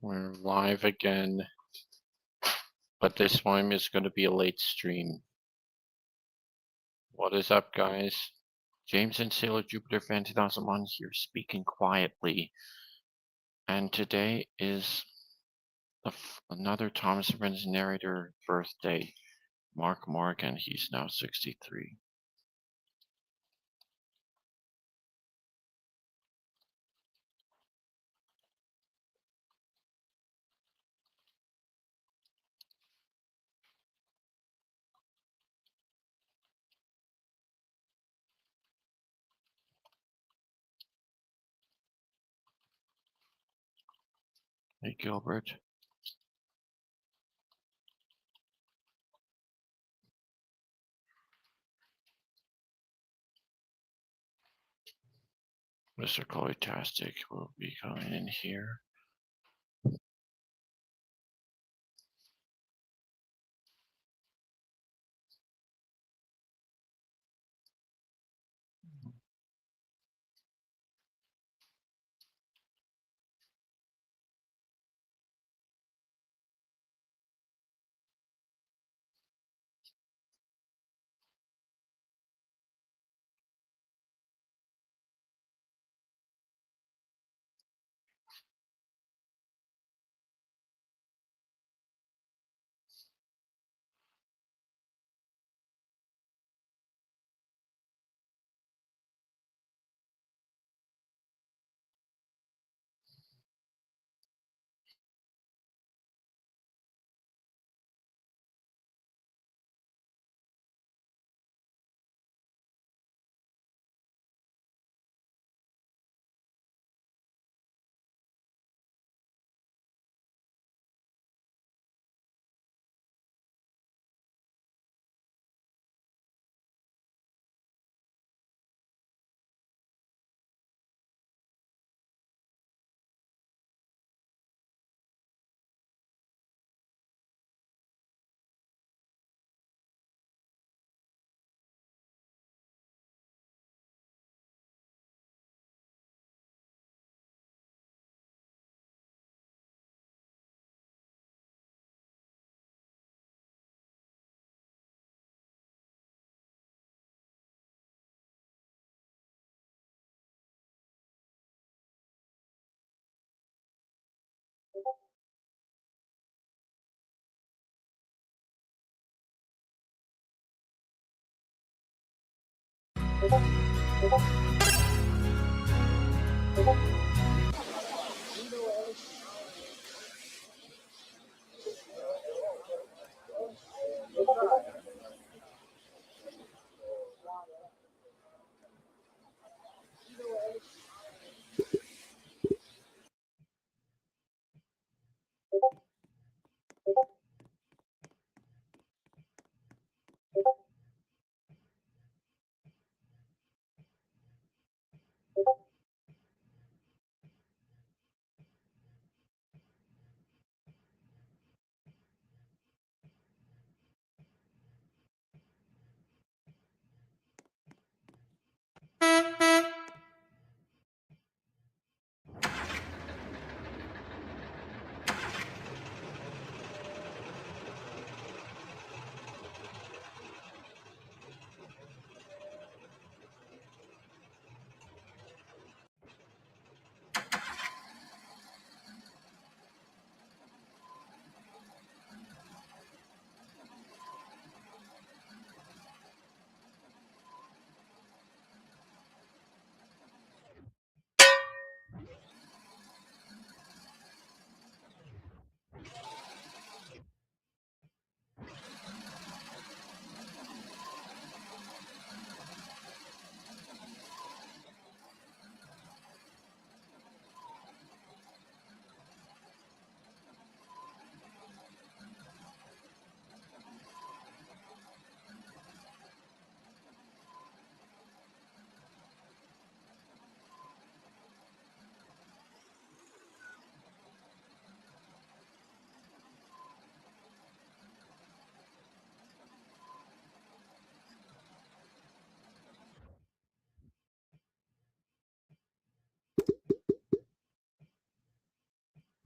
We're live again, but this time is going to be a late stream. What is up, guys? James and Sailor Jupiter Fan 2001 here, speaking quietly. And today is another Thomas Friends narrator birthday, Mark Moraghan. He's now 63. Hey, Gilbert. Mr. Chloe-tastic will be coming in here.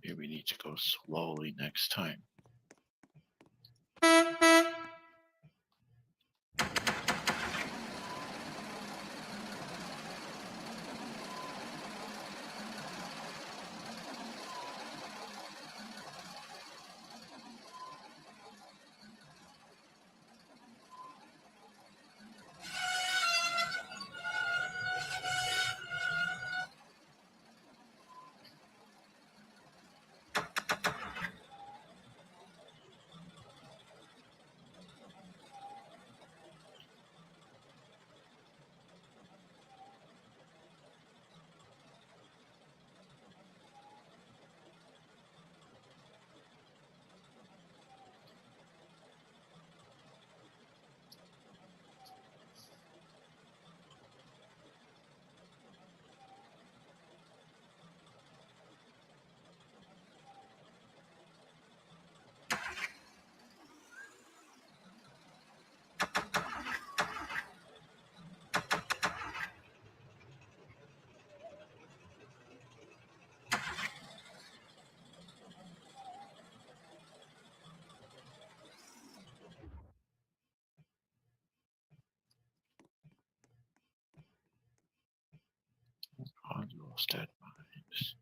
Maybe we need to go slowly next time. Oswald's dead bodies.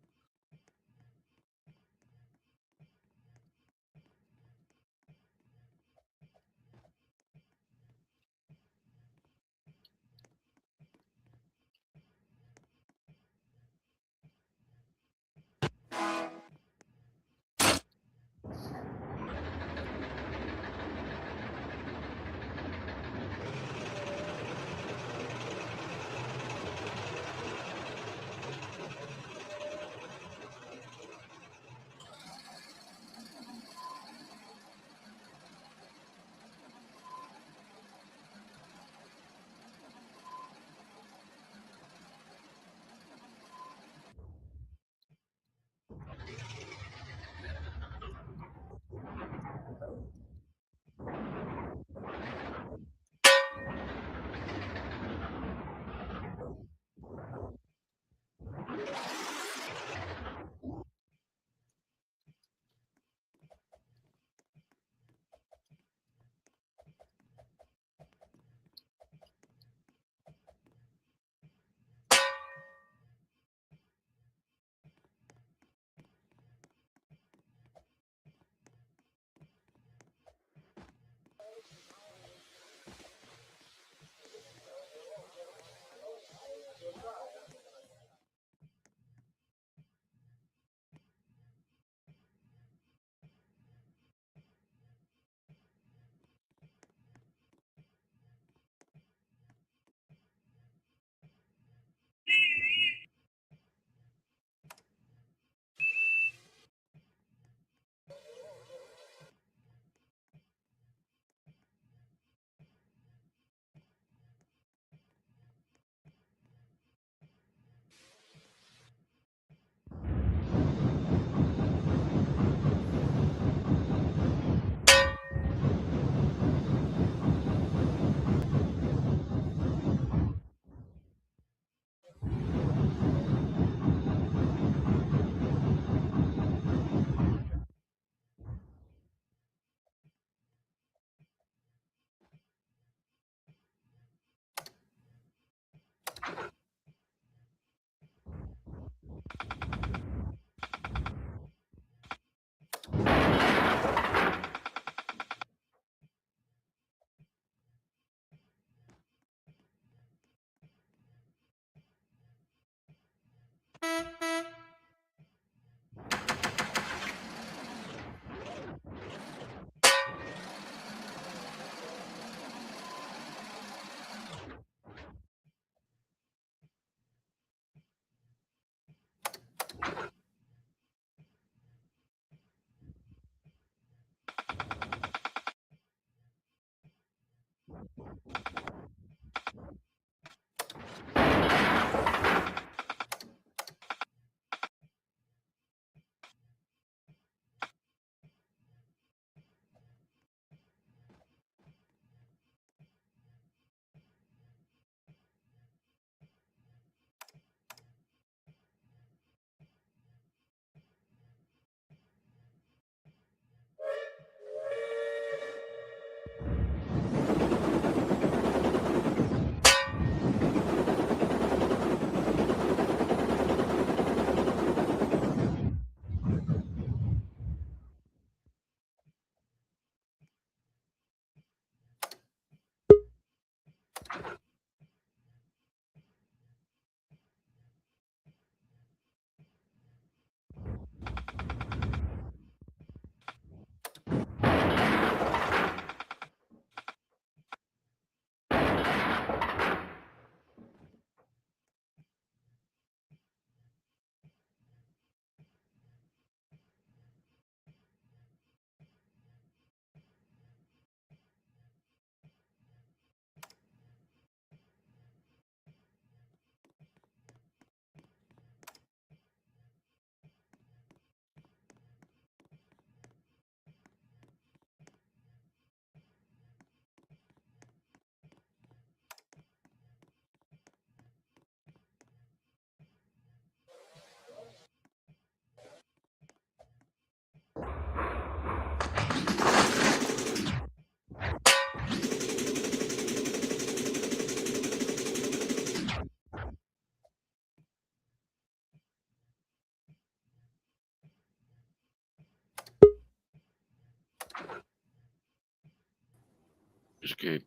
Gabe.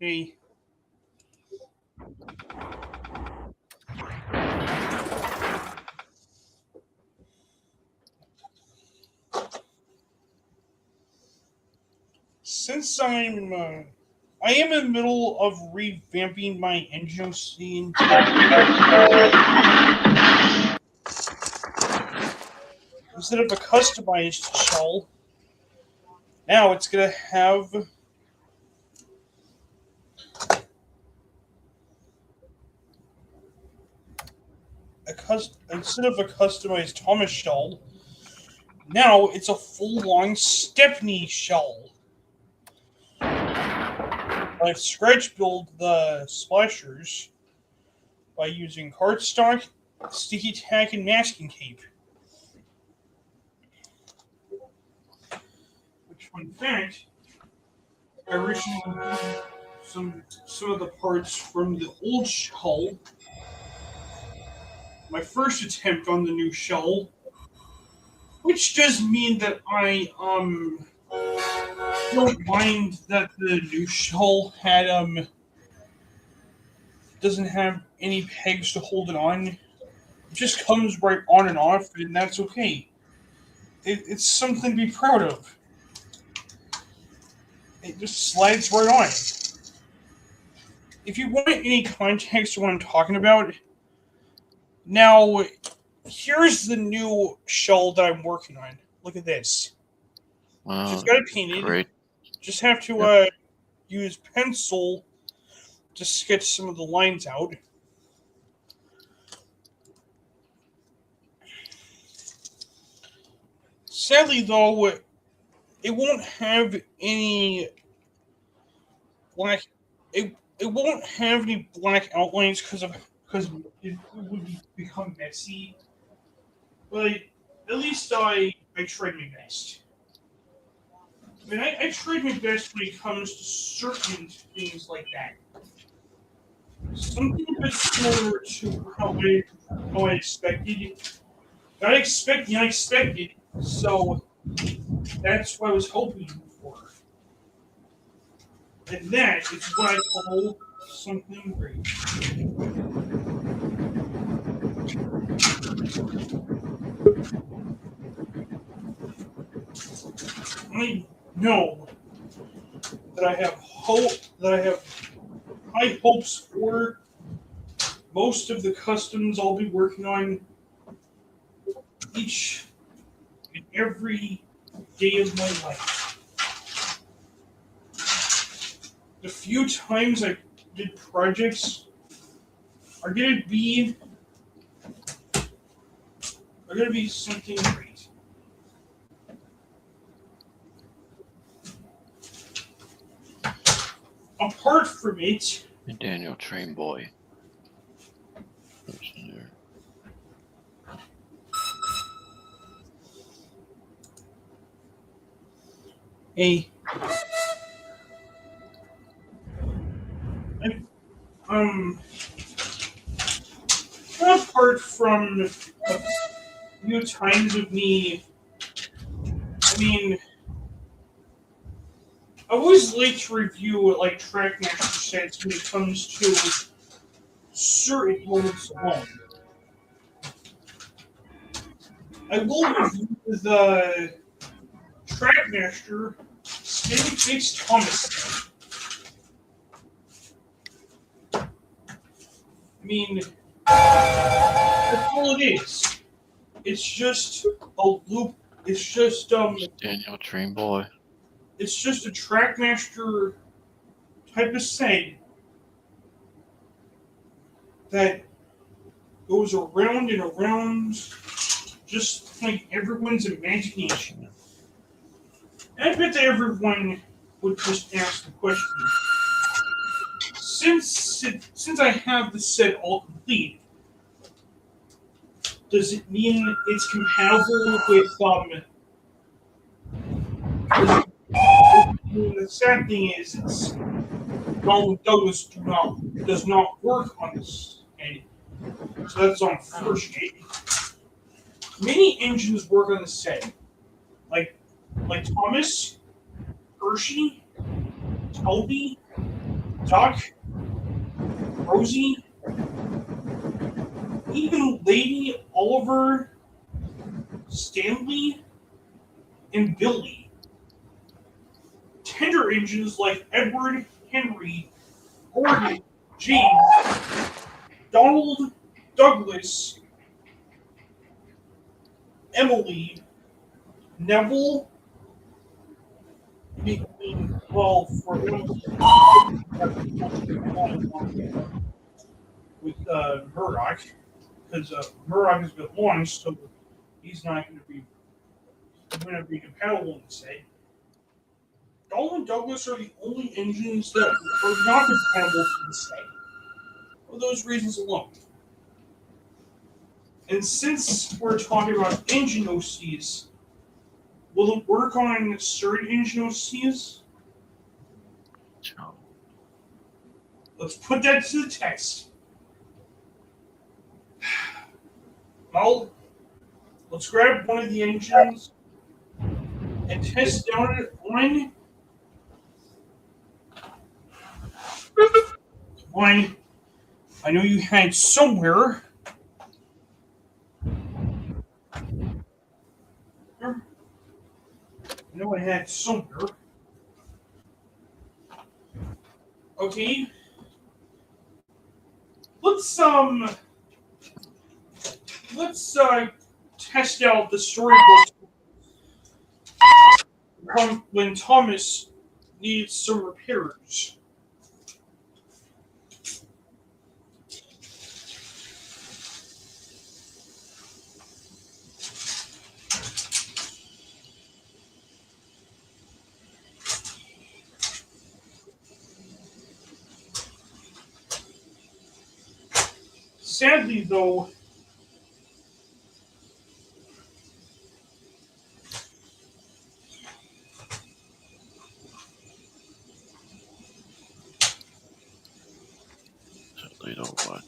Hey. Since I am in the middle of revamping my engine scene. Instead of a customized shell, now it's gonna have instead of a customized Thomas shell, now it's a full-on Stepney shell. I've scratch built the splashers by using cardstock, sticky tack, and masking tape. Which, fun fact, I originally did some of the parts from the old shell. My first attempt on the new shell, which does mean that I don't mind that the new shell doesn't have any pegs to hold it on. It just comes right on and off, and that's okay. It's something to be proud of. It just slides right on. If you want any context of what I'm talking about, now here's the new shell that I'm working on. Look at this. Wow, Just got it painted. great. Just have to use pencil to sketch some of the lines out. Sadly, though, it won't have any black. It won't have any black outlines because it would become messy. But at least I tried my best. I mean, I tried my best when it comes to certain things like that. Something a bit similar to how I expected. Not expecting unexpected, so that's what I was hoping for. And that is what I call something great. I know that I have high hopes for most of the customs I'll be working on each and every day of my life. The few times I did projects are gonna be something great. Apart from it, And Daniel Train Boy. apart from a few times of me, I mean, I always like to review like Trackmaster sets when it comes to certain moments alone. I will review the Trackmaster Spin Fix Thomas. I mean, that's all it is. It's just a loop. It's just Daniel Train Boy. It's just a Trackmaster type of set that goes around and around, just like everyone's imagination. And I bet that everyone would just ask the question: since I have the set all complete, does it mean it's compatible with the sad thing is, it's Donald Douglas does not work on this engine, so that's unfortunate. Many engines work on the set, like Thomas, Hershey, Toby, Duck, Rosie, even Lady Oliver, Stanley, and Billy. Tender engines like Edward, Henry, Gordon, James, Donald, Douglas, Emily, Neville, well, for with Murdoch, because Murdoch has been launched, so he's not going to be compatible instead. Donald and Douglas are the only engines that are not compatible for the site, for those reasons alone. And since we're talking about engine OCs, will it work on certain engine OCs? So, Let's put that to the test. Well, let's grab one of the engines and test down it on one I know you had somewhere. I know I had somewhere. Okay. Let's test out the storybook when Thomas needs some repairs. Sadly, though, little what?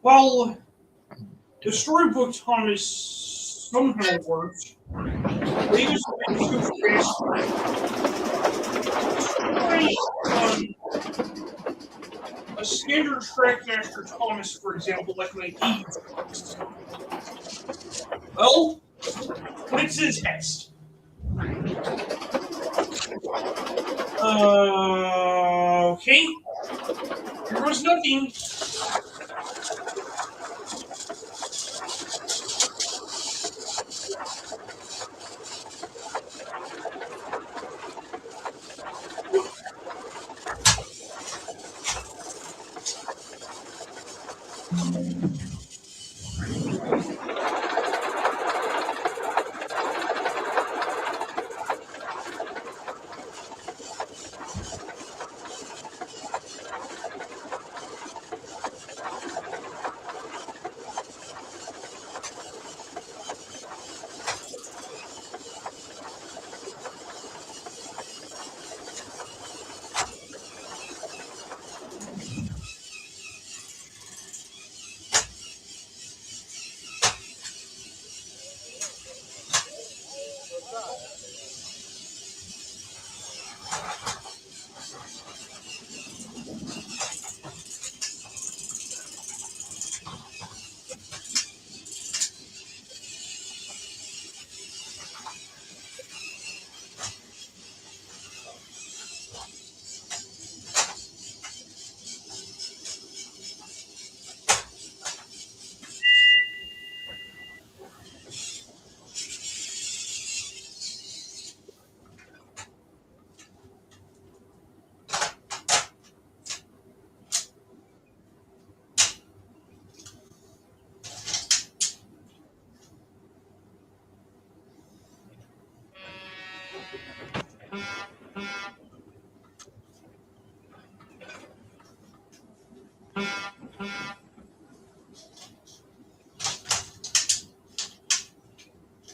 well, the storybook Thomas somehow worked. They used to fast a standard Trackmaster Thomas, for example, like my E's. Well, put it to the test. Okay. Here was nothing.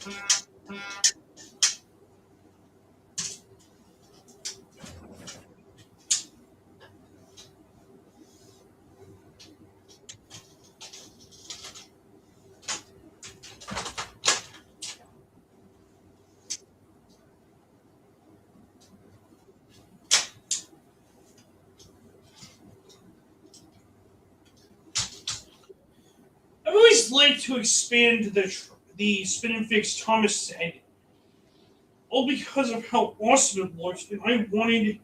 I've always liked to expand the spin and fix Thomas said, all because of how awesome it looked, and I wanted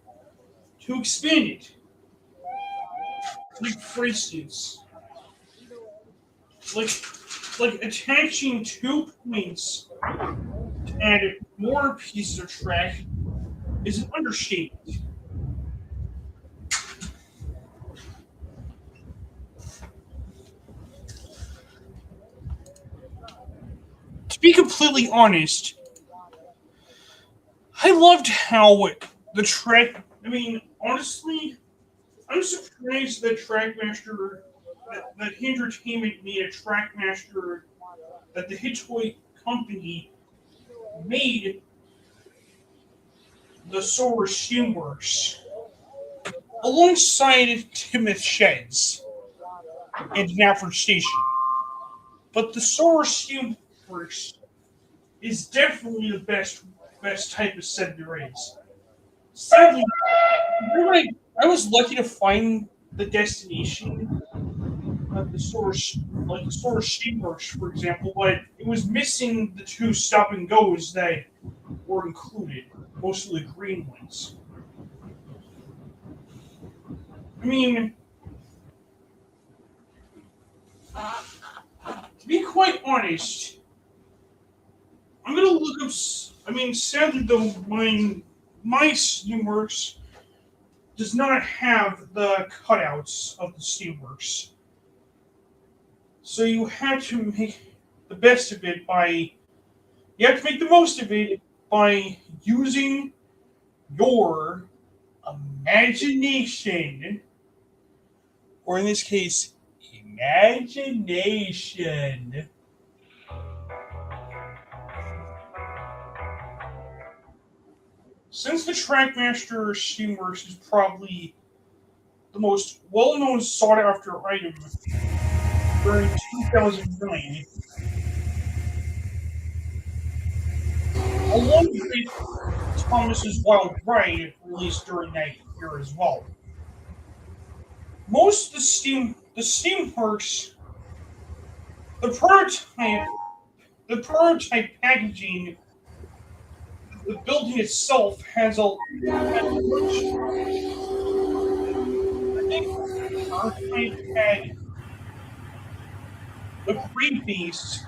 to expand it. Like for instance, like like attaching 2 points to add more pieces of track is an understatement. To be completely honest, I loved how the track. I mean, honestly, I'm surprised that Trackmaster, that Entertainment made a Trackmaster, that the Hit Toy company made the Solar Steamworks alongside Timoth Sheds and Nafford Station. But the Solar Steamworks is definitely the best type of set there is. Sadly, I was lucky to find the destination of the source, like the source steamworks, for example, but it was missing the 2 stop and goes that were included, mostly the green ones. I mean, to be quite honest, I'm gonna look up. I mean, sadly though, my steamworks does not have the cutouts of the steamworks, so you have to make the best of it by you have to make the most of it by using your imagination, or in this case, imagination. Since the Trackmaster Steamworks is probably the most well known sought after item during 2009, along with Thomas's Wild Ride released during that year as well. Most of the Steamworks, the prototype the prototype packaging, the building itself has a much. I think the prototype had the Great Beast.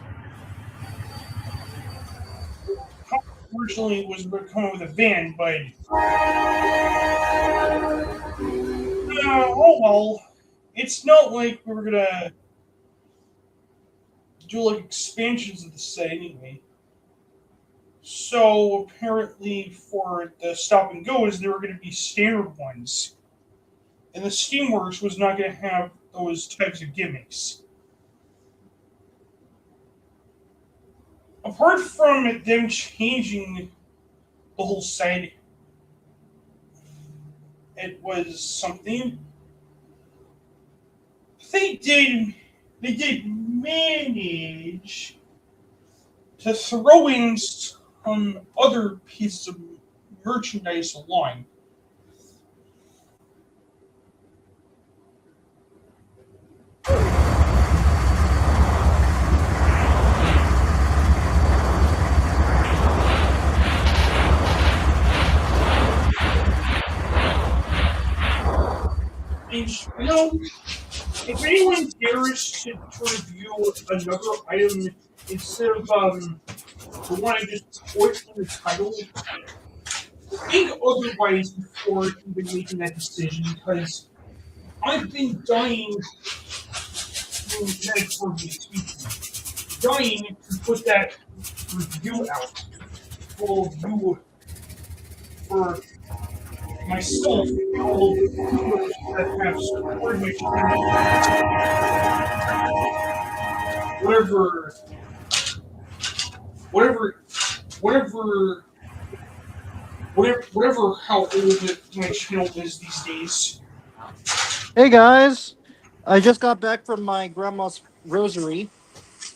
Originally was coming with a van, but oh well. It's not like we were gonna do like expansions of the set anyway. So apparently, for the stop and goes, there were going to be standard ones, and the Steamworks was not going to have those types of gimmicks. Apart from them changing the whole set, it was something they did. They did manage to throw in some other pieces of merchandise along. And you know, if anyone dares to review another item instead of the one I just quoted from the title, think otherwise before even making that decision because I've been dying to metaphorically speaking, dying to put that review out for you for myself and all of the viewers that have supported my channel, whatever whatever, whatever, whatever. How old my channel is these days. Hey guys, I just got back from my grandma's rosary.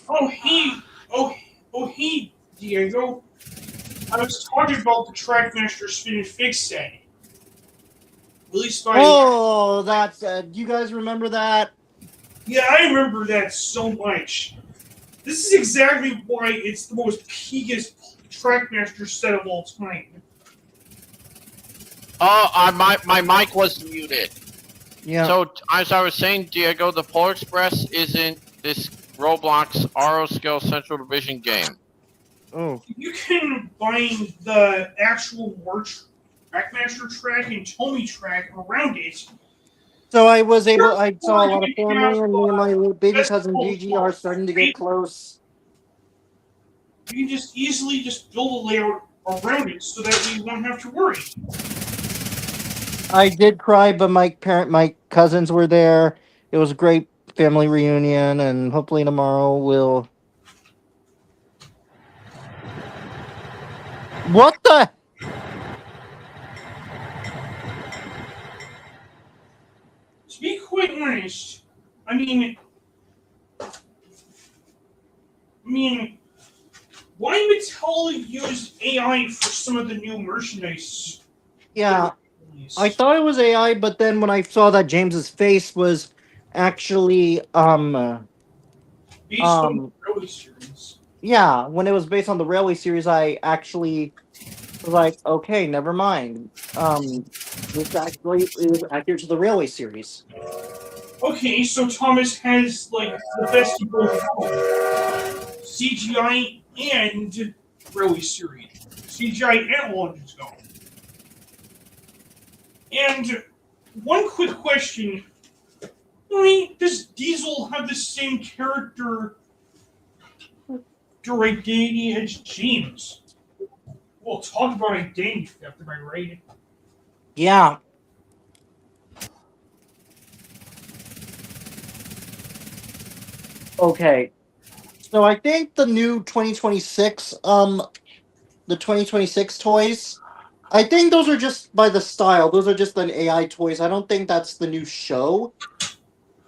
Oh hey, oh oh hey, Diego. I was talking about the Trackmaster Spin and Fix set. Released by. Oh, that's you guys remember that? Yeah, I remember that so much. This is exactly why it's the most peakest Trackmaster set of all time. Oh, my mic was muted. Yeah. So as I was saying, Diego, the Polar Express isn't this Roblox RO Scale Central Division game. Oh. You can find the actual Trackmaster track and Tommy track around it. So I was able. I saw Or a lot of you have family, and me and my little baby cousin festival Gigi are starting to get close. You can just easily just build a layout around it so that we won't have to worry. I did cry, but my cousins were there. It was a great family reunion, and hopefully tomorrow we'll. What the? To be quite honest, why Mattel used AI for some of the new merchandise? Yeah, I thought it was AI, but then when I saw that James's face was actually Based on the um early series. yeah, when it was based on the Railway series, I actually was like, okay, never mind. This actually is accurate to the Railway series. Okay, so Thomas has like the best of both worlds. CGI and early series. CGI and Legends Go. And one quick question. Why does Diesel have the same character identity as James? We'll talk about identity theft, am I right? Yeah. Okay. So I think the new 2026 the 2026 toys, I think those are just by the style. Those are just an AI toys. I don't think that's the new show.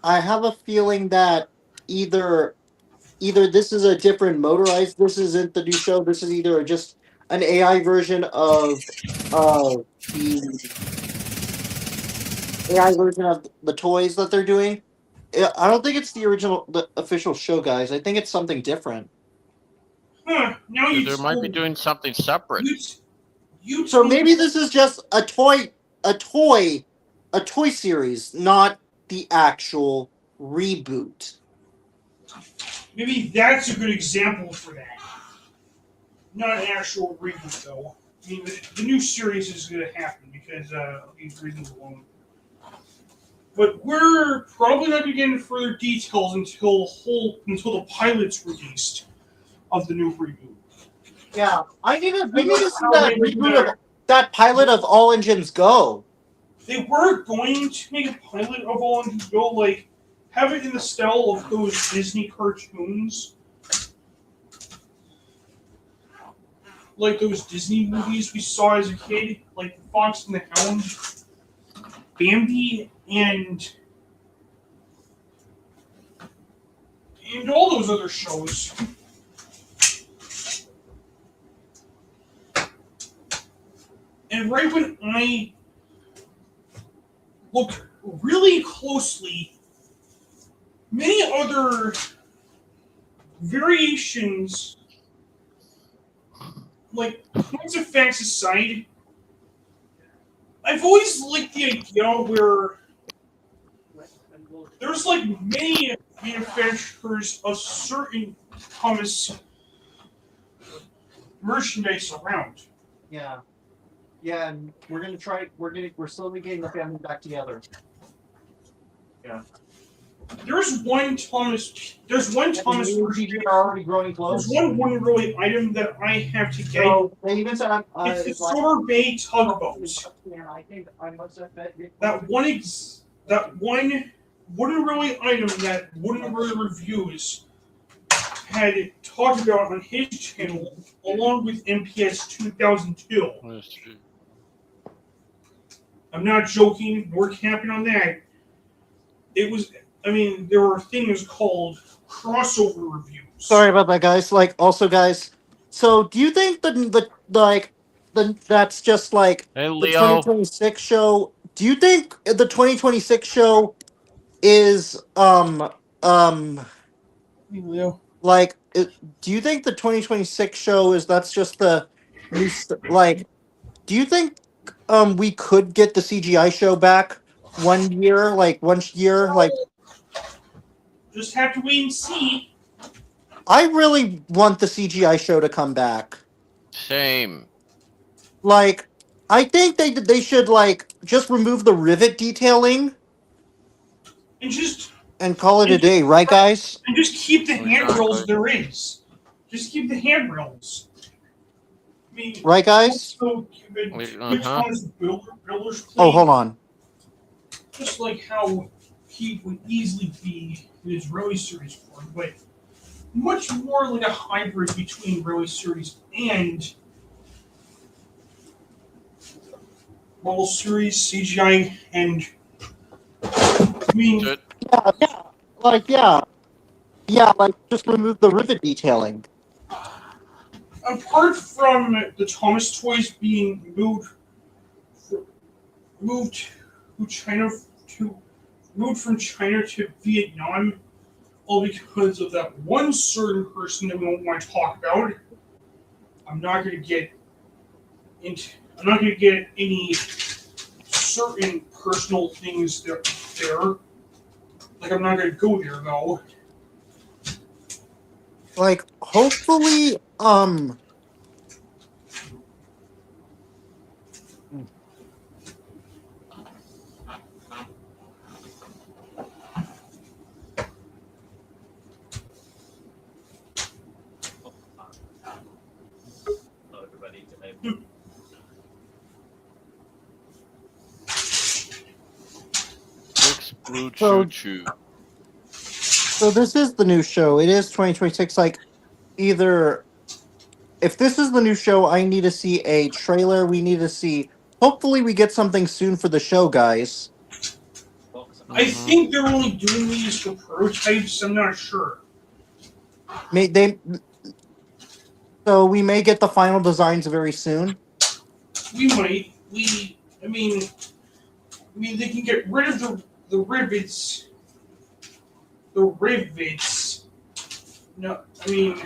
I have a feeling that either either this is a different motorized, this isn't the new show, this is either just an AI version of the AI version of the toys that they're doing. I don't think it's the original the official show, guys. I think it's something different. Huh, now you They might be told me. doing something separate. You, you So told me. maybe this is just a toy a toy series, not the actual reboot. Maybe that's a good example for that. Not an actual reboot, though. I mean, the new series is going to happen because of these reasons alone. But we're probably not going to get into further details until the pilot's released of the new reboot. Yeah, we I need like to see how that they were reboot gonna. of that pilot of All Engines Go. They were going to make a pilot of All Engines Go, like have it in the style of those Disney cartoons, like those Disney movies we saw as a kid, like The Fox and the Hound, Bambi, and all those other shows. And right when I looked really closely, many other variations, like points of facts aside, I've always liked the idea where there's like many manufacturers of certain Thomas merchandise around. Yeah, yeah, and we're slowly getting the family back together. Yeah. There's one Thomas. There's one Thomas Me and Gigi merchandise. are already growing There's close. one really item that I have to get. So they even said It's the Silver Bay tugboat. Yeah, I think I must have bet That one wooden really item that wooden really reviews had talked about on his channel, along with MPS 2002. Let's see. I'm not joking nor capping on that. It was, I mean, there were things called crossover reviews. Sorry about that, guys. Like, also, guys. So, do you think that's just like Hey, the Leo. 2026 show? Do you think the 2026 show is Leo. like? Do you think the 2026 show is that's just the new like? Do you think we could get the CGI show back 1 year, like 1 year, like? Just have to wait and see. I really want the CGI show to come back. Same. Like, I think they should like just remove the rivet detailing And just and call it a and, day, right, guys? and just keep the handrails Exactly. there is. Just keep the handrails. I mean, Right, guys? also, Uh-huh. Thomas Builder's Oh, plane, hold on. just like how he would easily be in his Rally Series form, but much more like a hybrid between Rally Series and World Series CGI. And I mean, Good. Yeah, like yeah, like just remove the rivet detailing. apart from the Thomas toys being moved to China to moved from China to Vietnam, all because of that one certain person that we don't want to talk about. I'm not going to get into. I'm not going to get any certain personal things there. Like I'm not going to go there though. Like, hopefully, Six Blue So- Choo Choo. so this is the new show. It is 2026. Like, either if this is the new show, I need to see a trailer. We need to see. Hopefully, we get something soon for the show, guys. I think they're only doing these for prototypes. I'm not sure. May they? So we may get the final designs very soon. We might. I mean, they can get rid of the rivets. The rivets. No, I mean,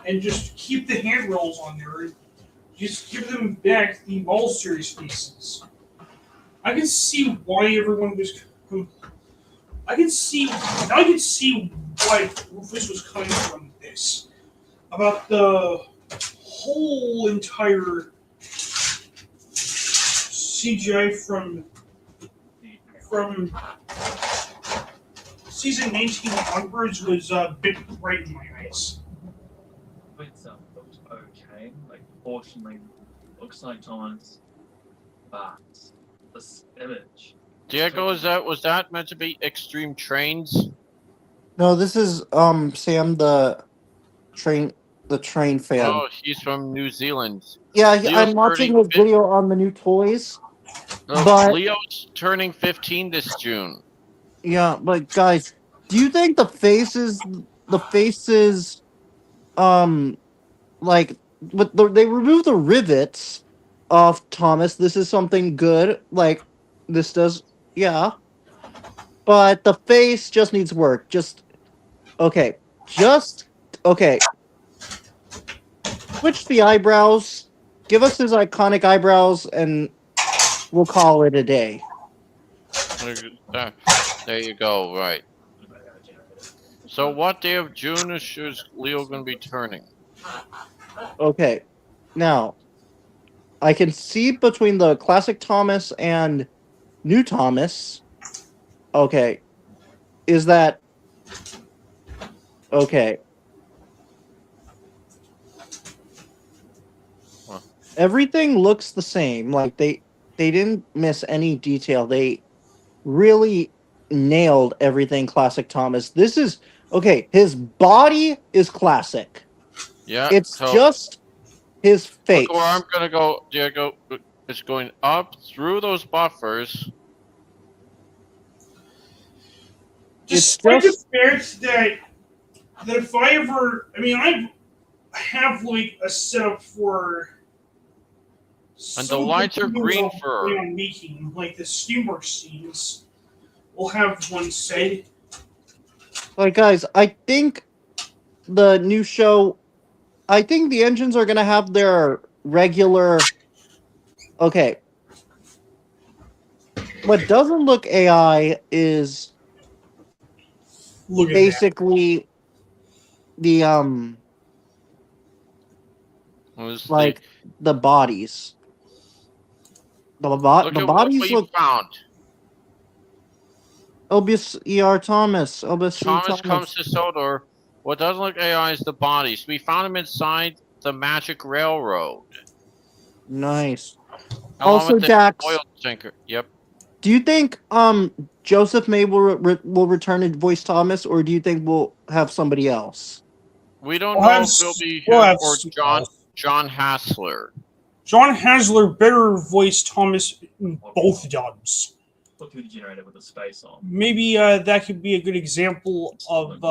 and just keep the handrails on there. Just give them back the All Series pieces. I can see why everyone was. I can see why Rufus was coming from this about the whole entire CGI from season 19 onwards was a bit bright in my eyes. Looks okay. Like, fortunately, looks like Thomas, but this image. Diego, was that meant to be Extreme Trains? No, this is Sam train the train fan. Oh, he's from New Zealand. Yeah, Leo's I'm watching turning his video on the new toys. No, But- Leo's turning 15 this June. Yeah, but guys, do you think the faces like they remove the rivets off Thomas? This is something good. Like this does, yeah. But the face just needs work. Just okay. Just okay. Switch the eyebrows. Give us his iconic eyebrows, and we'll call it a day. There you go, right. So what day of June is Leo going to be turning? Okay. Now, I can see between the classic Thomas and new Thomas. Okay. Is that okay? Huh. Everything looks the same. Like they didn't miss any detail. They really nailed everything classic Thomas. This is Okay, his body is classic. Yeah. It's So just his face. look where I'm gonna go, Diego. It's going up through those buffers. It's Despite the just fact that if I ever, I mean, I have like a setup for And the some of lights are videos green I'm for planning on making, like the steamwork scenes. We'll have one said. like, guys, I think the new show, I think the engines are gonna have their regular. Okay, what doesn't look AI is Look at that. basically the Was like the bodies. look The at what bodies we look found. Obvious ER Thomas. Obvious Thomas comes Thomas. to Sodor. What doesn't look AI is the bodies. We found him inside the magic railroad, Nice. along Also, with the Dax, oil tanker. Yep. do you think Joseph May will return to voice Thomas, or do you think we'll have somebody else? We don't We'll have, know if it'll be we'll him have or someone John else. Hassler. John Hasler better voice Thomas in both dubs. Look who the generator with the space on. Maybe that could be a good example of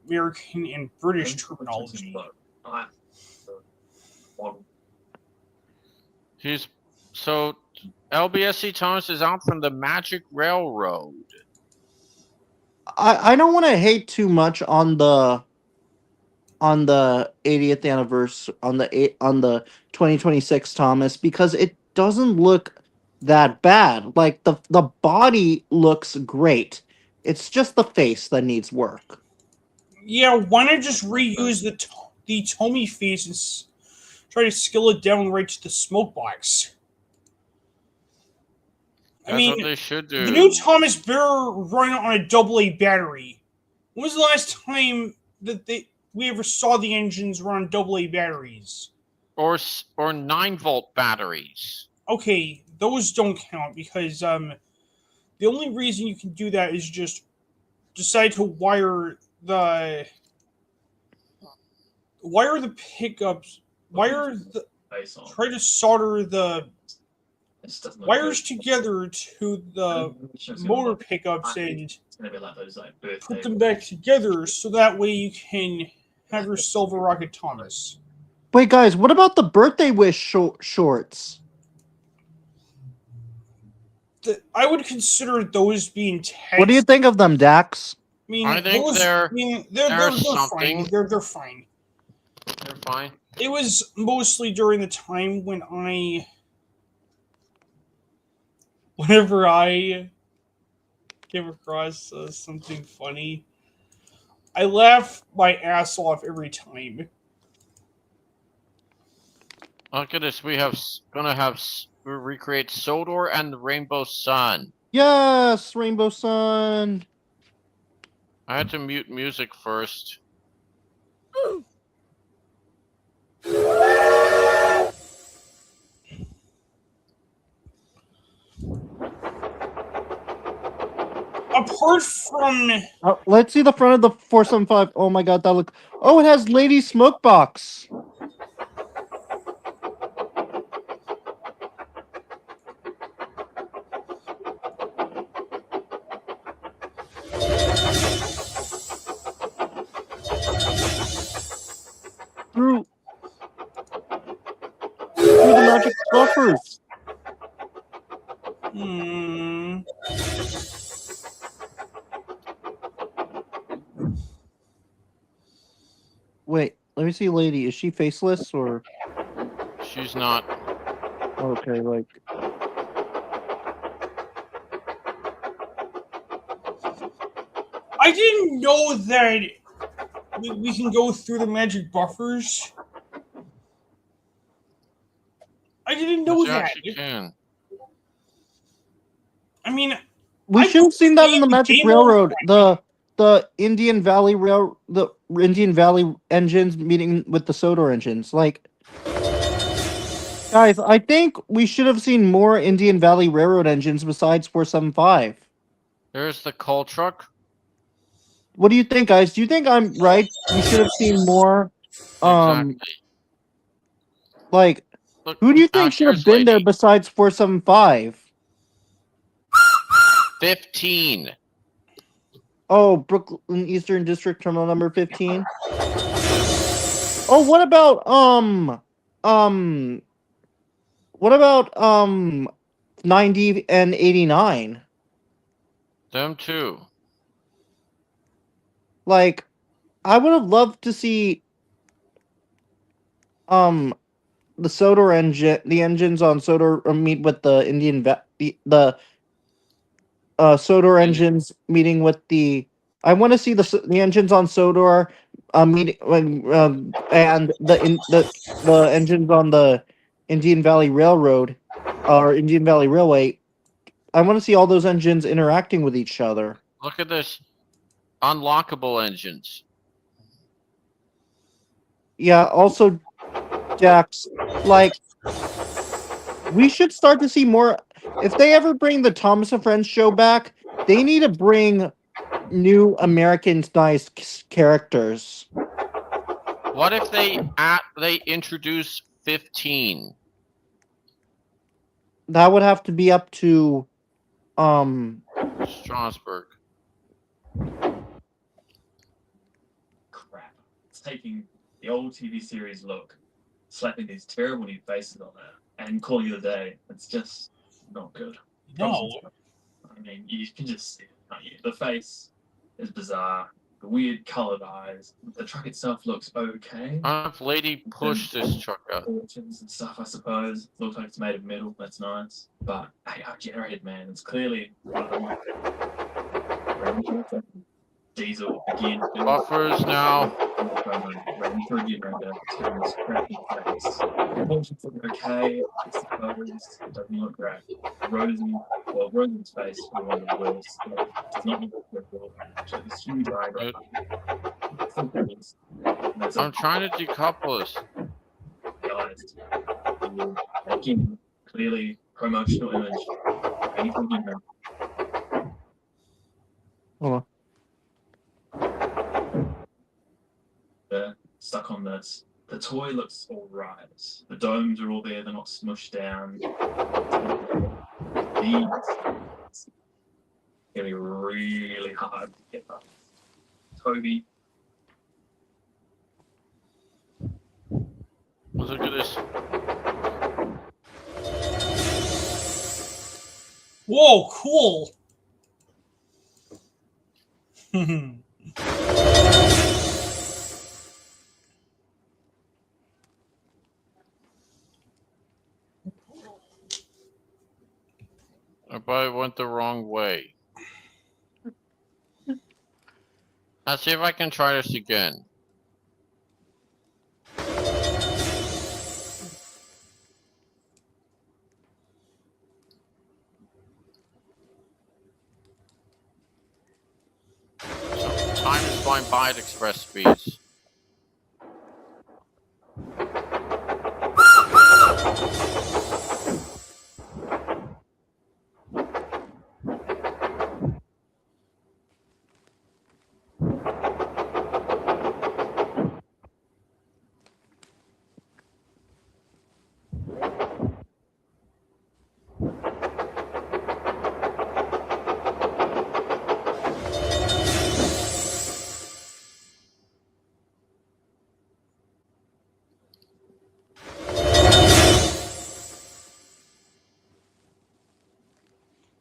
American and British terminology. He's so LBSC Thomas is out from the magic railroad. I don't want to hate too much on the 80th anniversary on the 2026 Thomas, because it doesn't look that bad. Like the body looks great. It's just the face that needs work. Yeah, why not just reuse the Tommy face and try to scale it down right to the smoke box? I That's mean, what they should do. the new Thomas better run on a AA battery. When was the last time that we ever saw the engines run on AA batteries? Or 9-volt batteries. Okay, those don't count because the only reason you can do that is just decide to wire the pickups, try to solder the wires together to the motor pickups and put them back together so that way you can have yourself a Rocket Thomas. Wait, guys, what about the birthday wish shorts? I would consider those being text. What do you think of them, Dax? I think they're something. Fine. They're fine. They're fine. It was mostly during the time whenever I came across something funny, I laugh my ass off every time. Look at this. We recreate Sodor and the Rainbow Sun. Yes, Rainbow Sun. I had to mute music first. Apart from Let's see the front of the 475. Oh my god, that look. Oh, it has Lady Smokebox. Through the magic buffers. Wait, let me see, Lady. Is she faceless or? She's not. Okay, like. I didn't know that we can go through the magic buffers. I didn't know that. You can. I mean, We should have seen that in the Magic Gamer- Railroad. The Indian Valley the Indian Valley engines meeting with the Sodor engines. Like, guys, I think we should have seen more Indian Valley Railroad engines besides 475. There's the coal truck. What do you think, guys? Do you think I'm right? We should have seen more. Exactly. Like, Look, who do you now think should have here's been there Lady. besides 475? 15. Oh, Brooklyn Eastern District Terminal number 15. Oh, what about what about 90 and 89? Them too. Like, I would have loved to see the Sodor engine, the engines on Sodor meet with the the Sodor Indian- engines meeting with the. I want to see the engines on Sodor, meeting and the engines on the Indian Valley Railroad, or Indian Valley Railway. I want to see all those engines interacting with each other. Look at this. Unlockable engines. Yeah. Also, Jax, like, we should start to see more. If they ever bring the Thomas and Friends show back, they need to bring new Americanized characters. What if they introduce 15? That would have to be up to Strasbourg. Crap. It's taking the old TV series look, slapping these terrible new faces on it, and calling it a day. It's just not good. No. I mean, you can just see it, can't you? The face is bizarre. The weird colored eyes. The truck itself looks okay. I don't know if Lady pushed this truck out. Fortunes and stuff, I suppose. Looks like it's made of metal. That's nice. But AI generated, man. It's clearly diesel again. Buffers now. Okay, I suppose. It doesn't look great. Rosen's face was one of the worst. Does not look good. So this huge eye. Good. I'm trying to decouple this. Honest. Making clearly promotional image. Anything in there. Hold on. They're stuck on this. The toy looks alright. The domes are all there, they're not smushed down. These gonna be really hard to get up. Toby. Look at this. Whoa, cool. I probably went the wrong way. Let's see if I can try this again. So, time is flying by at express speeds.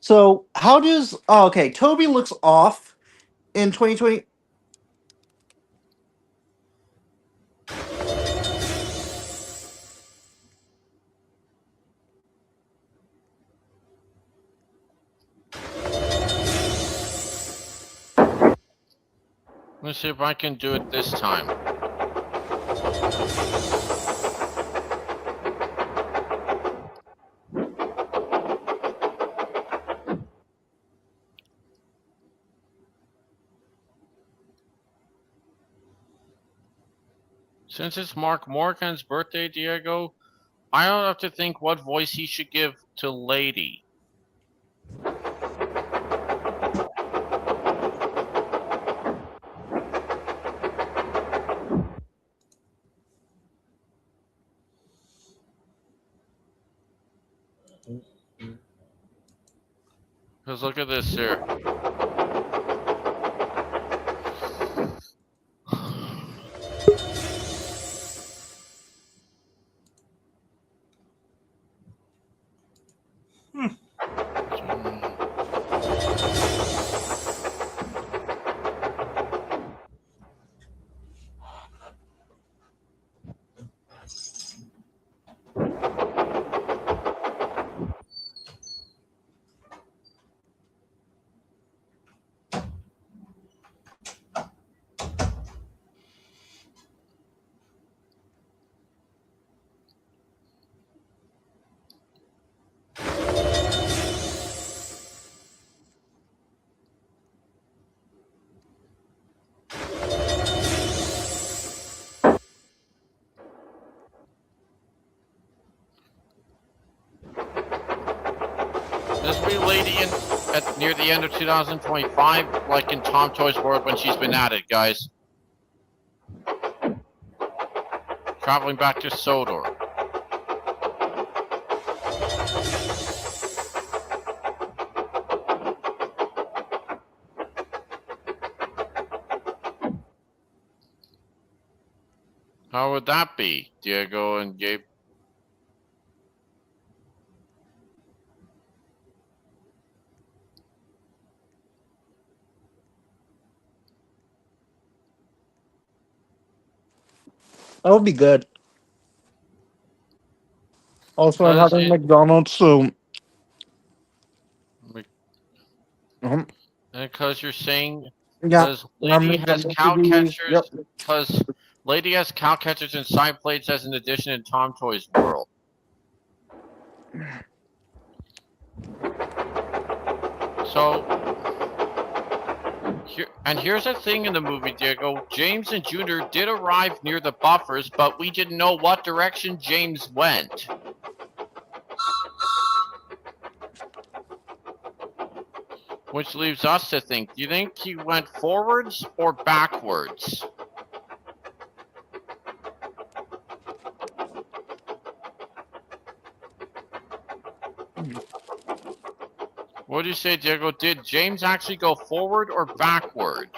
So how does okay? Toby looks off in 2020. Let's see if I can do it this time. Since it's Mark Moraghan's birthday, Diego, I don't have to think what voice he should give to Lady. Because look at this here. This be lady near the end of 2025, like in Tom Toy's world when she's been at it, guys. Traveling back to Sodor. How would that be, Diego and Gabe? That would be good. Also, I'm Because having McDonald's soon. Because you're saying, Yeah, because I'm lady has getting cow to the- catchers. Yep. Because lady has cow catchers and side plates as an addition in Tom Toy's world. So, here's the thing in the movie, Diego. James and Junior did arrive near the buffers, but we didn't know what direction James went. Which leaves us to think, do you think he went forwards or backwards? What do you say, Diego? Did James actually go forward or backward?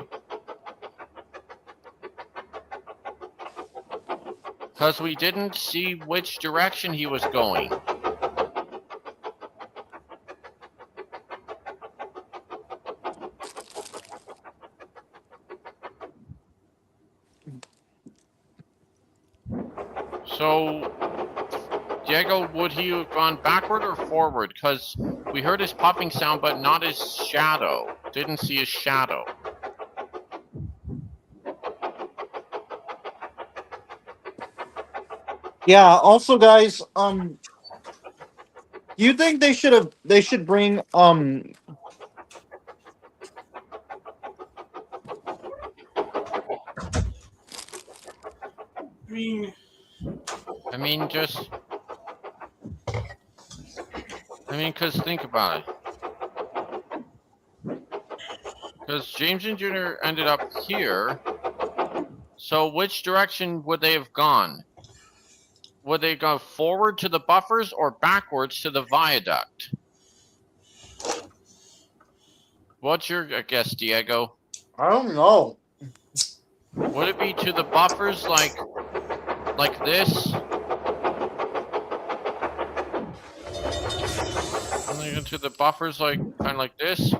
Because we didn't see which direction he was going. So, Diego, would he have gone backward or forward? Because we heard his popping sound, but not his shadow. Didn't see his shadow. Yeah. Also, guys, you think they should bring I mean, because think about it. Because James and Junior ended up here. So which direction would they have gone? Would they go forward to the buffers or backwards to the viaduct? What's your guess, Diego? I don't know. Would it be to the buffers like this? And then to the buffers like kind of like this?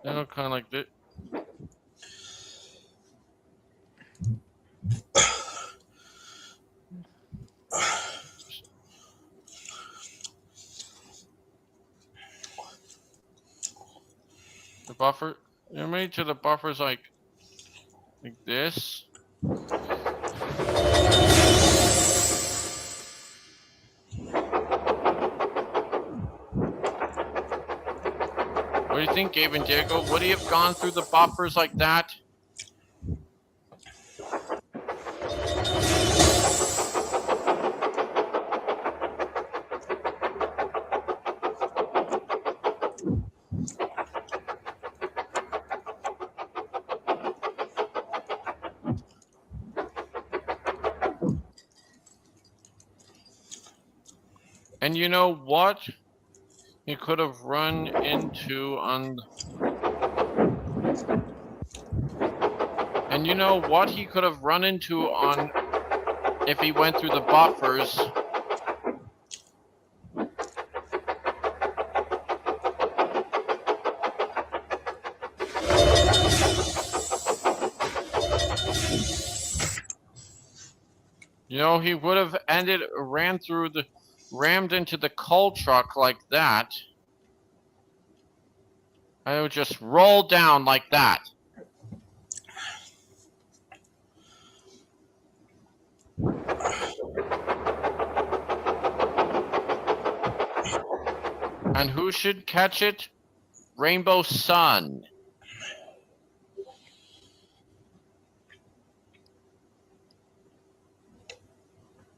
Kind of like this. The buffer, you made to the buffers like this. What do you think, Gabe and Diego? Would he have gone through the buffers like that? And you know what? He could have run into on. And you know what he could have run into on if he went through the buffers. You know, he would have rammed into the coal truck like that. And it would just roll down like that. And who should catch it? Rainbow Sun.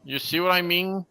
You see what I mean?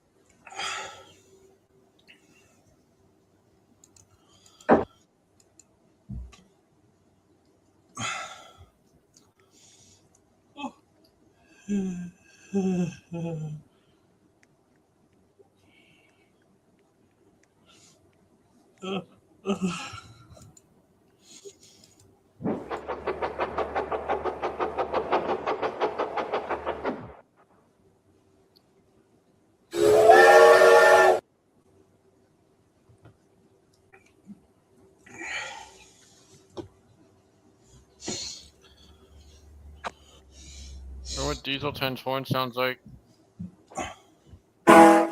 Know what Diesel 10's horn sounds like? Huh.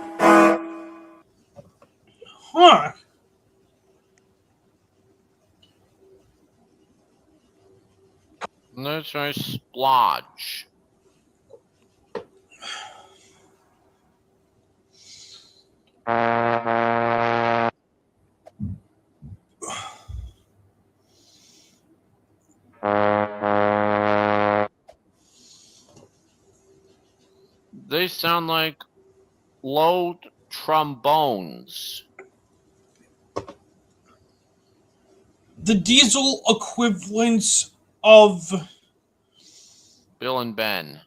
Let's try splodge. They sound like low trombones. The diesel equivalents of... Bill and Ben.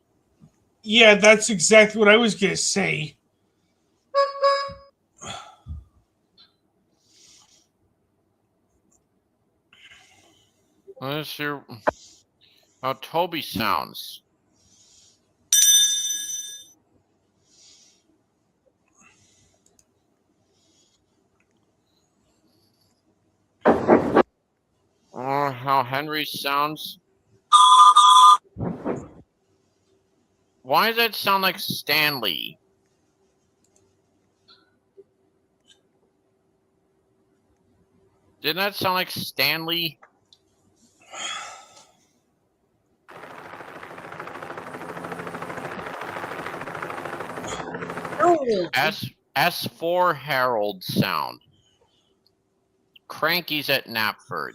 Yeah, that's exactly what I was going to say. Let's hear how Toby sounds. Or how Henry sounds. Why does that sound like Stanley? Didn't that sound like Stanley? S4 Harold sound. Cranky's at Knapford.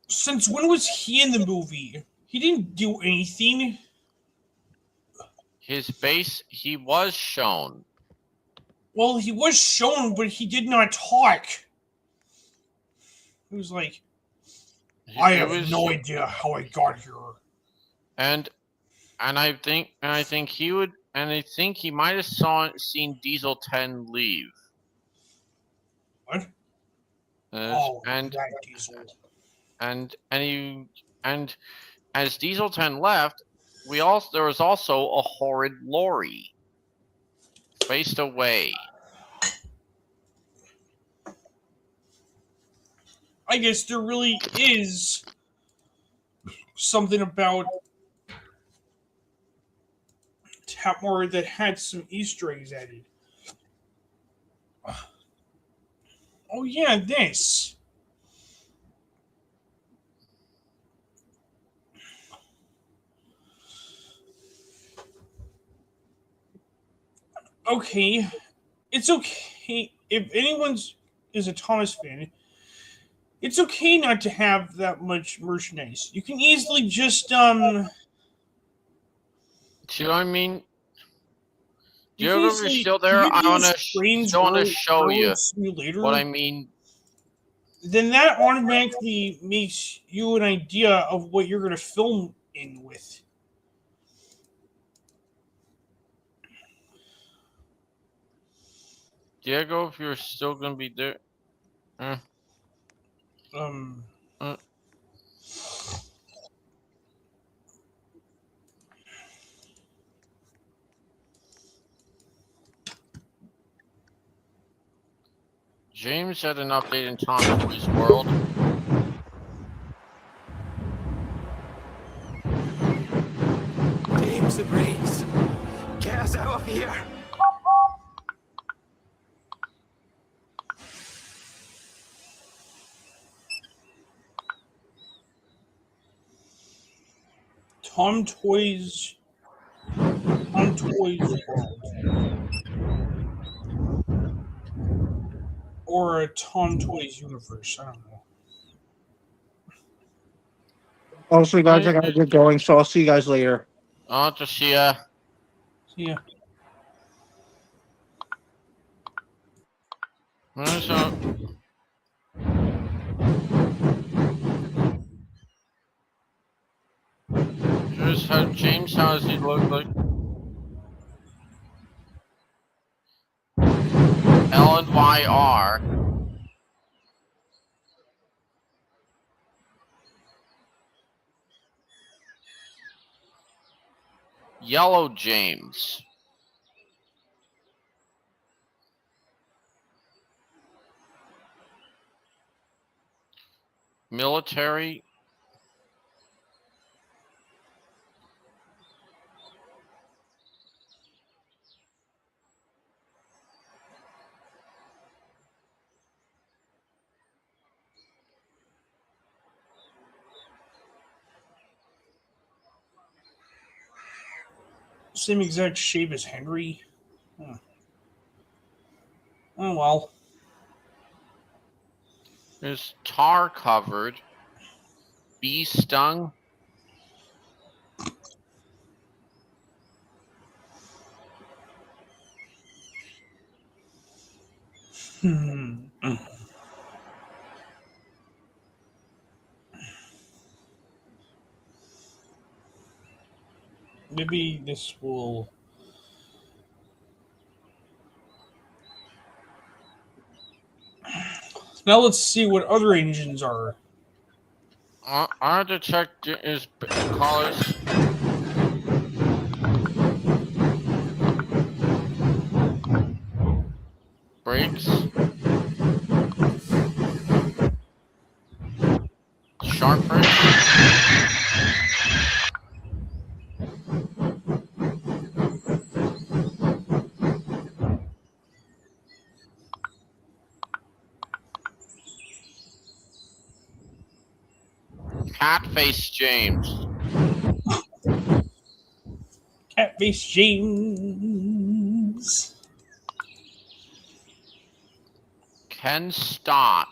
Since when was he in the movie? He didn't do anything. His base, he was shown. Well, he was shown, but he did not talk. He was like, I have no idea how I got here. And I think he would, and I think he might have seen Diesel 10 leave. What? And that Diesel. And as Diesel 10 left, there was also a horrid lorry faced away. I guess there really is something about Tapmore that had some Easter eggs added. Oh yeah, this. Okay, it's okay if anyone's is a Thomas fan. It's okay not to have that much merchandise. You can easily just Do you know what I mean? You're still there. I want to show you what I mean. Then that automatically makes you an idea of what you're going to film in with. Diego, if you're still gonna be there. James had an update in Tom Toy's world. James and Reeves, get us out of here. Tom Toy's World. Or a Tom Toy's universe. I don't know. Also, guys, I gotta get going, so I'll see you guys later. Oh, to see ya. See ya. So, here's how James, how does he look like? LNYR. Yellow James. Military. Same exact shape as Henry. Huh. Oh well. There's tar covered. Bee stung. Maybe this will. Now let's see what other engines are. I had to check his colors. Brakes. Sharpers. Catface James. Catface James. Ken Stott.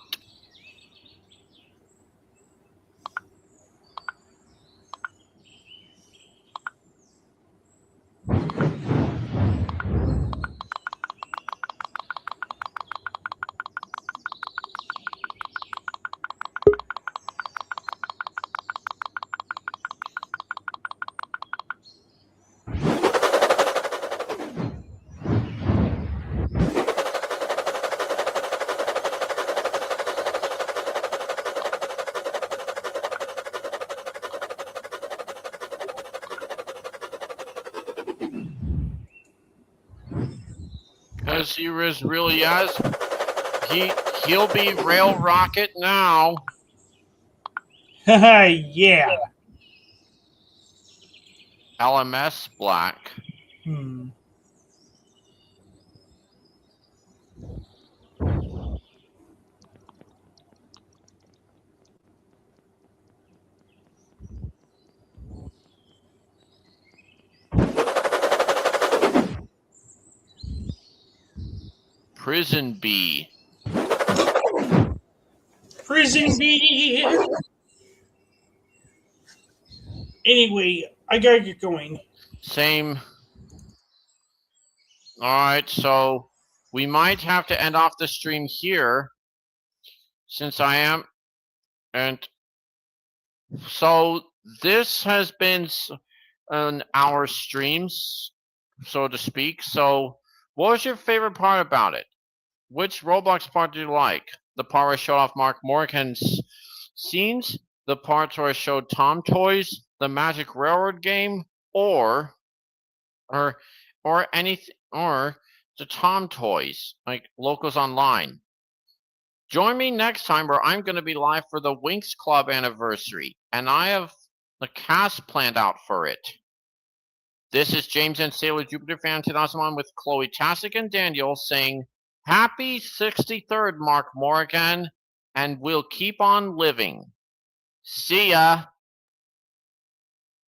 Because he was really as he'll be Rail Rocket now. Yeah. LMS Black. Prison Bee. Prison Bee. Anyway, I gotta get going. Same. Alright, so we might have to end off the stream here. Since I am. And so this has been an hour streams, so to speak. So what was your favorite part about it? which Roblox part do you like? The part where I showed off Mark Moraghan's scenes, the parts where I showed Tom Toys, the Magic Railroad game, or anything, or the Tom Toys, like Locals Online. Join me next time where I'm going to be live for the Winx Club anniversary, and I have the cast planned out for it. This is James and Sailor Jupiter Fan 2001 with Chloe Tasic and Daniel saying, Happy 63rd, Mark Moraghan, and we'll keep on living. See ya!